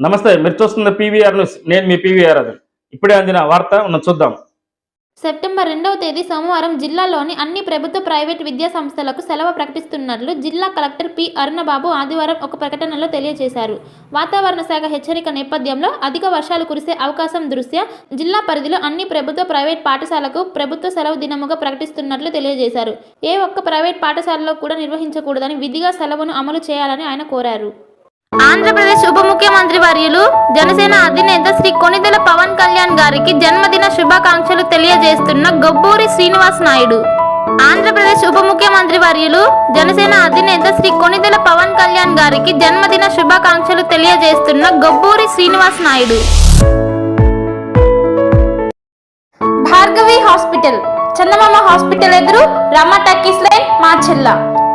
నమస్తే, మీరు చూస్తున్న పీవీఆర్ న్యూస్. నేను మీ పీవీఆర్ అది. ఇప్పుడే అందిన వార్త చూద్దాం. సెప్టెంబర్ 2వ తేదీ సోమవారం జిల్లాలోని అన్ని ప్రభుత్వ, ప్రైవేటు విద్యా సంస్థలకు సెలవు ప్రకటిస్తున్నట్లు జిల్లా కలెక్టర్ పి. అరుణబాబు ఆదివారం ఒక ప్రకటనలో తెలియజేశారు. వాతావరణ శాఖ హెచ్చరిక నేపథ్యంలో అధిక వర్షాలు కురిసే అవకాశం దృష్ట్యా జిల్లా పరిధిలో అన్ని ప్రభుత్వ, ప్రైవేట్ పాఠశాలకు ప్రభుత్వ సెలవు దినముగా ప్రకటిస్తున్నట్లు తెలియజేశారు. ఏ ఒక్క ప్రైవేట్ పాఠశాలలో కూడా నిర్వహించకూడదని, విధిగా సెలవును అమలు చేయాలని ఆయన కోరారు. ఆంధ్రప్రదేశ్ ఉప ముఖ్యమంత్రి వర్యులు, జనసేన అధినేత శ్రీ కొణిదెల పవన్ కళ్యాణ్ గారికి జన్మదిన శుభాకాంక్షలు తెలియజేస్తున్న గొబ్బూరి శ్రీనివాస్ నాయుడు. ఆంధ్రప్రదేశ్ ఉప ముఖ్యమంత్రి వర్యులు, జనసేన అధినేత శ్రీ కొణిదెల పవన్ కళ్యాణ్ గారికి జన్మదిన శుభాకాంక్షలు తెలియజేస్తున్న గొబ్బూరి శ్రీనివాస్ నాయుడు. భార్గవి హాస్పిటల్, చందమామ హాస్పిటల్ ఎదురు, Rama talkies line, Marchella.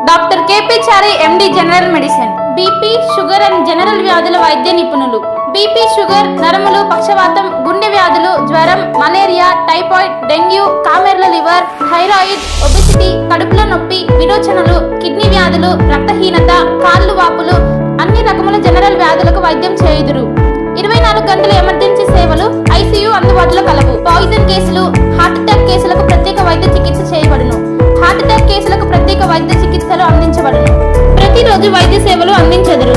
Doctor KP Chari, MD, general medicine. BP, sugar and general వ్యాధుల వైద్య నిపుణులు. బీపీ, షుగర్, నరములు, పక్షవాతం, గుండె వ్యాధులు, జ్వరం, మలేరియా, టైఫాయిడ్, డెంగ్యూ, కామెర్ల లివర్, థైరాయిడ్, ఒబెసిటీ, కడుపులో నొప్పి, విరోచనలు, కిడ్నీ వ్యాధులు, రక్తహీనత, కాళ్ళు వాపులు, అన్ని రకముల జనరల్ వ్యాధులకు వైద్యం చేయుదురు. 24 గంటల ఎమర్జెన్సీ సేవలు, ఐసీయూ అందుబాటులో కలవు. పాయిజన్ కేసులు, హార్ట్ అటాక్ కేసులకు ప్రత్యేక వైద్య చికిత్స చేయబడును. హార్ట్ అటాక్ కేసులకు ప్రత్యేక వైద్య చికిత్సలు అందించబడును. ప్రతిరోజు వైద్య సేవలు అందించెదరు.